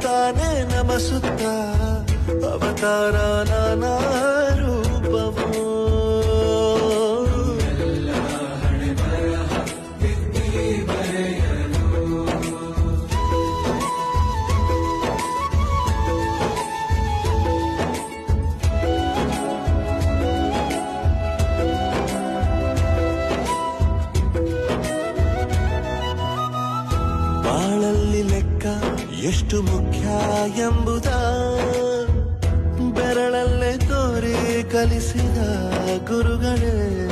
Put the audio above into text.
ತಾನೇ ನಮಸುತ್ತ ಅವತಾರ ನಾನಾ ರೂಪವೋ. ಬಾಳಲ್ಲಿ ಲೆಕ್ಕ ಎಷ್ಟು ಮುಖ್ಯ ಎಂಬುದ ಬೆರಳಲ್ಲೇ ತೋರಿ ಕಲಿಸಿದ ಗುರುಗಳೇ.